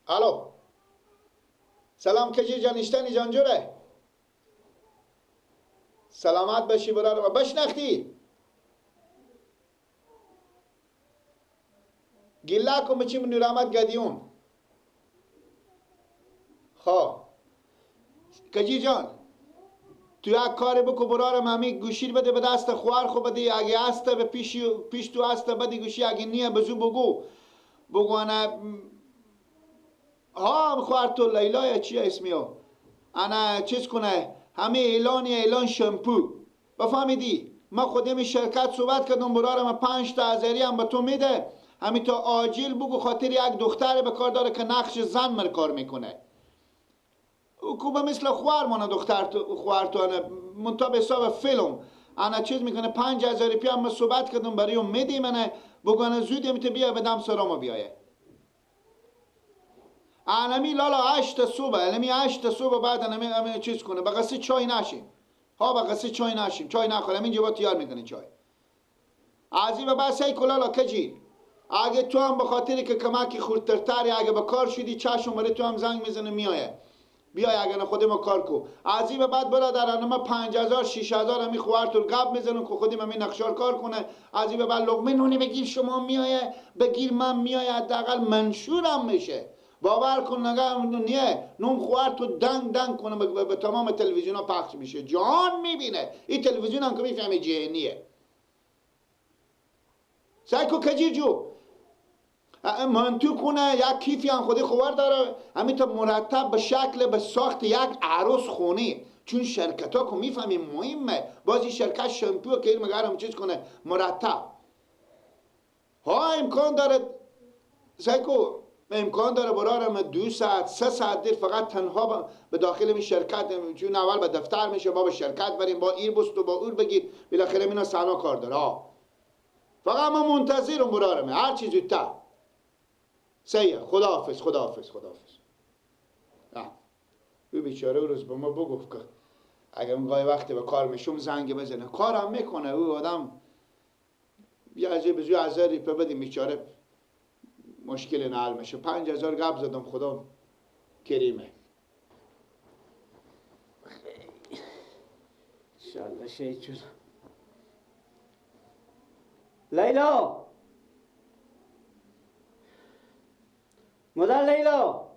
الو سلام کجی جان اشتنی جان جوره سلامت باشی برادر بشناختی گیلا کن بچی من نورامت گدیون خواه کجی جان تو یک کاری بکو برارم همی گوشی بده به دست خوار خو بده اگه هسته به پیش تو هسته بده گوشی اگه نیه بزو بگو انا ها خوار تو لیلا یا چیه اسمیو انا چیز کنه همه اعلان شمپو بفهمیدی ما خودم شرکت صحبت کردم برارم 5 تا هزاری هم به تو میده همین تا آجیل بگو خاطر یک دختر به کار داره که نقش زن مر کار میکنه کوبه مثل خوار مانه دختر تو خوار تو انا منتها به حساب فیلم انا چیز میکنه 5000 روپیه هم صحبت کردم برای اون میدی منه بگو زود میته بیا بدم سرامو بیایه انمی لالا 8 صبح انمی 8 صبح بعد انمی چیز کنه بقصه چای نشیم ها بقصه چای نشیم چای نخوریم این جواب تیار میکنه چای از این به بعد سعی کلالا کجی اگه تو هم به خاطری که کمکی خورترتری اگه به کار شدی چشم برای تو هم زنگ میزنه میایه بیای اگه نه خودم کار کو از این به بعد برادر انما 5000 6000 همی خوار تو گپ میزنن که خودم همین نقشار کار کنه از این به بعد لقمه نونی بگیر شما میایه بگیر من میایه حداقل منشورم میشه باور کن نگاه نیه نوم خوار تو دنگ کنه به تمام تلویزیون ها پخش میشه جهان میبینه این تلویزیون هم که میفهمه جهنیه سعی کو کجی جو من تو کنه یک کیفی هم خودی خوار داره همین تا مرتب به شکل به ساخت یک عروس خونی چون شرکت ها که میفهمیم مهمه بازی شرکت شمپو که این مگرم چیز کنه مرتب ها امکان داره سعی کو امکان داره برارم 2 ساعت 3 ساعت دیر فقط تنها به داخل این شرکت چون اول به دفتر میشه با به شرکت بریم با ایر بست و با اور بگیر بالاخره اینا سنا کار داره فقط ما منتظرم برارم هر چیز زودتر سیه خداحافظ او بیچاره روز به ما بگفت که اگه اون گاهی وقتی به کار میشم زنگ بزنه کارم میکنه او آدم یه عجیب زوی 1000 روپیه بدیم بیچاره مشکل حل میشه 5000 گپ زدم خدا کریمه انشالله شهید شد لیلا مادر لیلا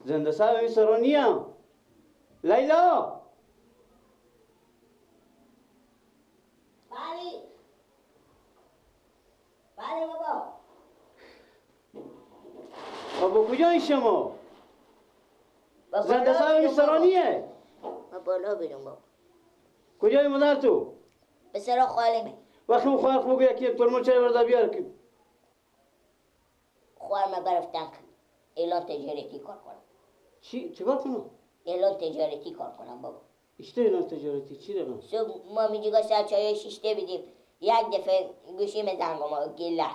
زنده صاحب این سرانی هم لیلا بله بابا بابا کجایی شما؟ زنده صاحب این سرانیه ما بالا بیرون بابا کجایی مادر تو؟ به سرا خالمه وقتی اون خواهر بگو یکی ترمون چای برده بیار که خوار ما برفتن اعلان تجارتی کار کنم چی کار کنم؟ اعلان تجارتی کار کنم بابا اشته اعلان تجارتی چی دارم؟ صبح ما میجیگا سر چای شیشته بدیم یک دفعه گوشی زنگ ما گله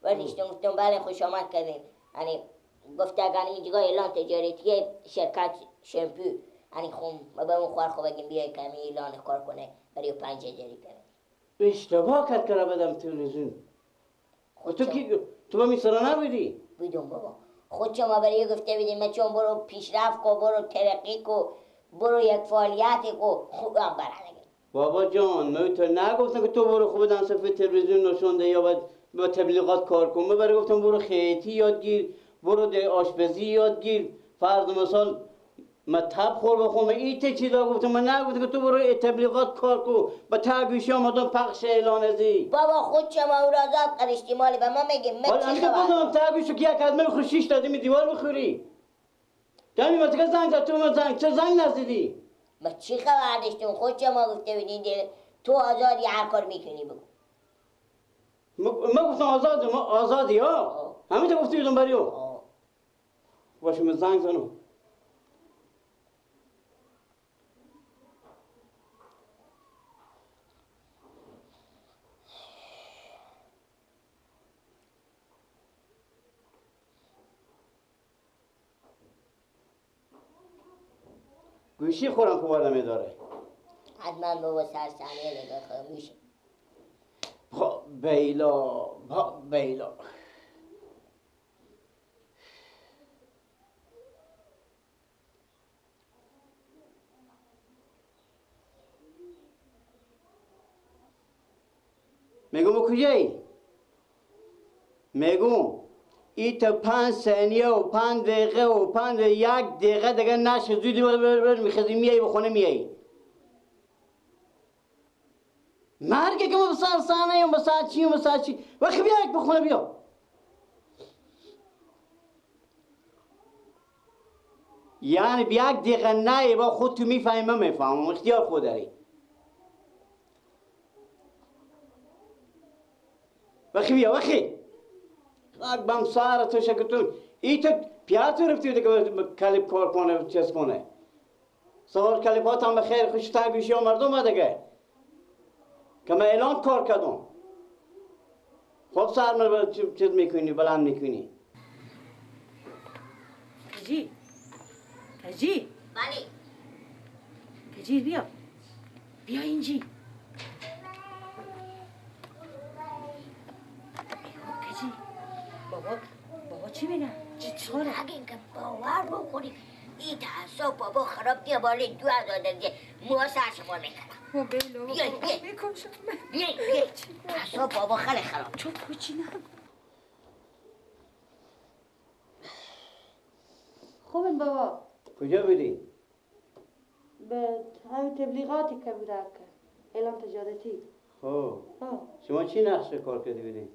وردیشتم گفتم بله خوش آمد کردین یعنی گفته اگر میجیگا اعلان تجارتی شرکت شمپو یعنی خون ما به اون خوار خوب بگیم بیای کمی اعلان کار کنه برای 5000 کنه اشتباه کرد که را بدم تلویزیون تو با میسرا نبودی؟ بودم بابا خود شما برای گفته بیدیم من چون برو پیشرفت کو برو ترقی کو برو یک فعالیت کو خوبم برنگه بابا جان من تو نگفتم که تو برو خوب دم صفحه تلویزیون نشونده یا باید با تبلیغات کار کن من برای گفتم برو خیاطی یادگیر برو آشپزی یادگیر فرض مثال من تب خور بخون من ایت چیزا گفتم من نگفتم که تو برو تبلیغات کار کن با تگویشی آمدن پخش اعلان ازی بابا خود شما او را زاد قرشتی مالی به ما میگیم من چی خواهم تگویشو که یک ادمه بخوری 6 تا می دیوار بخوری دمی ما تکه زنگ زد تو من زنگ چه زنگ نزدی ما چی خبر داشتیم خود شما گفته بودین تو آزادی هر کار میتونی بگو ما گفتم آزادی ها همین تو گفتی بودم بریو باشه من زنگ زنم گوشی خورم خوباله میداره حتما بابا سرسانیه دیگه خواهد میشه بیلا میگم کجایی؟ میگم ای تا 5 ثانیه و 5 دقیقه و 1 دقیقه دیگه نشه زودی میخوادی میای بخونه میای مرگه که ما بسر سانه هم بسر چی وقتی بیا یک بخونه بیا یعنی به 1 دقیقه نه با خود تو میفهمم اختیار خود داری وقتی بیا وقتی بام سارا تو شکتون ای تو پیاده رفتی دیگه کلیپ کار کنه چیز کنه سوال کلیپات هم بخیر خوش تا گوشی و مردم دیگه که من اعلان کار کردم خب سر من چیز میکنی بلند میکنی کجی کجی بله کجی بیا بیا اینجی کجی بابا چی میگن؟ چطوره؟ اگه اینکه باور بکنی این تعصب بابا خراب دیگه بالی 2000 دیگه موها سرشما میکنم بیای بیای تعصب بابا خیلی خراب چون کوچی نگو خوبه بابا کجا بودی؟ به همین تبلیغاتی که بوده که اعلام تجارتی خب شما چی نقش کار کردی بودی؟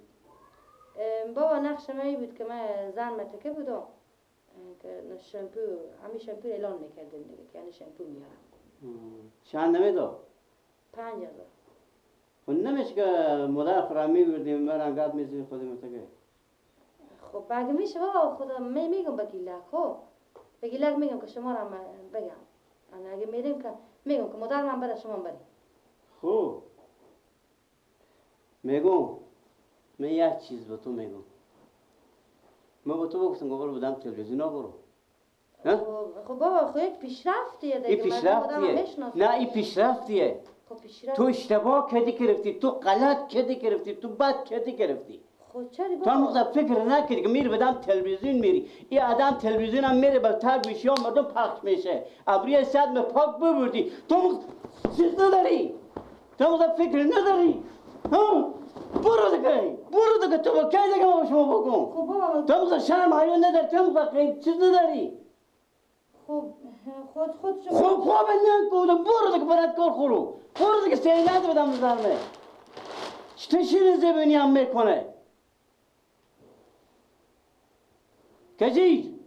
بابا نقش من این بود که من زن متکه بودم که شمپو همین شمپو اعلان میکردیم دیگه که یعنی شمپو میارم چند نمیداد؟ 5000 خب نمیشه که مادر خرامی بودیم مرن گرد میزی خودی متگه خب اگه میشه بابا خدا میگم به گیلک خب به گیلک میگم که شما را بگم اگه میریم که میگم که مادر من بره شما بری خوب میگم من یک چیز به تو میگم من به تو گفتم که برو بدم تلویزیون برو خب بابا خب یک پیشرفتیه دیگه این پیشرفتیه نه این پیشرفتیه خب پیشرفت تو اشتباه کردی گرفتی تو غلط کردی گرفتی تو بد کردی گرفتی خب چرا تو هم مقدر فکر نکردی که میری بدم تلویزیون میری این آدم تلویزیون هم میره بلتر گوشی ها مردم پخش میشه ابریه صدم پاک ببردی تو چیز نداری تو مقدر فکر نداری برو دیگه تو با کی دیگه ما شما بگم خب بابا تو مقدر شرم حیا نداری تو مقدر چیز نداری خب خود خب نه بودم برو دیگه برات کار خورو برو دیگه سینات بدم نظرمه چه شیرین زبونی هم میکنه کجی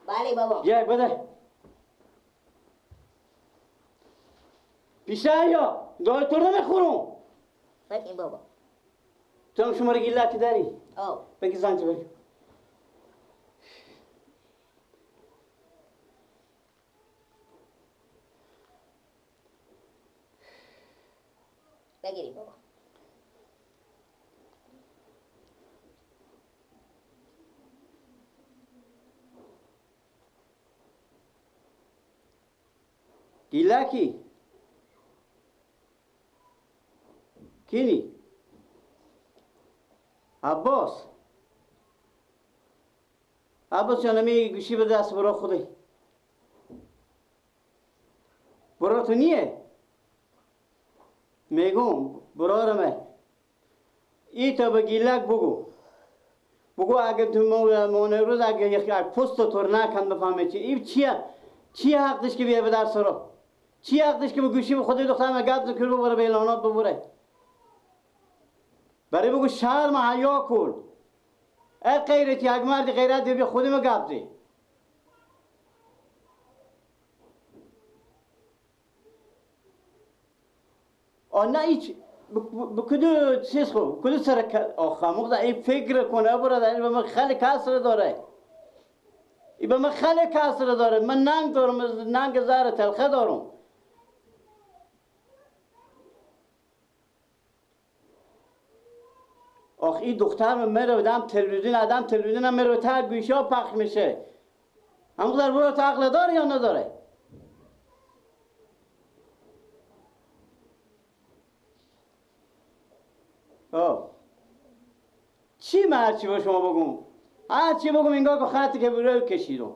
بله بابا یک بده پیشه یا دکتر نمیخورم فکر بابا تو هم شماره گیلاتی داری او بگی زنجه بگی بگیری بابا گیلاکی کینی عباس جانمی گوشی به دست برا خودی برا تو نیه میگم برا رمه ای تا به گیلک بگو اگه تو مونه روز اگه یک پست تور نکن بفهمه این چیه حق داشت که بیه به درس رو چی حق داشت که به گوشی به خودی دخترم گپ ذکر ببره به اعلانات ببره برای بگو شرم حیا کن ای غیرتی یک مرد غیرت بیا خودی ما گپ زی نه ایچ بکدو چیز خو کدو سر آخه مقدر این فکر کنه برادر این به من خیلی کسر داره این به من خیلی کسر داره من ننگ دارم ننگ زهر تلخه دارم آخه این دختر من میره بدم تلویزیون آدم تلویزیون هم میره تا گوشی ها پخش میشه همون در برای تا عقل داره یا نداره چی من هرچی با شما بگم هرچی بگم اینگاه که خطی که برای کشیدم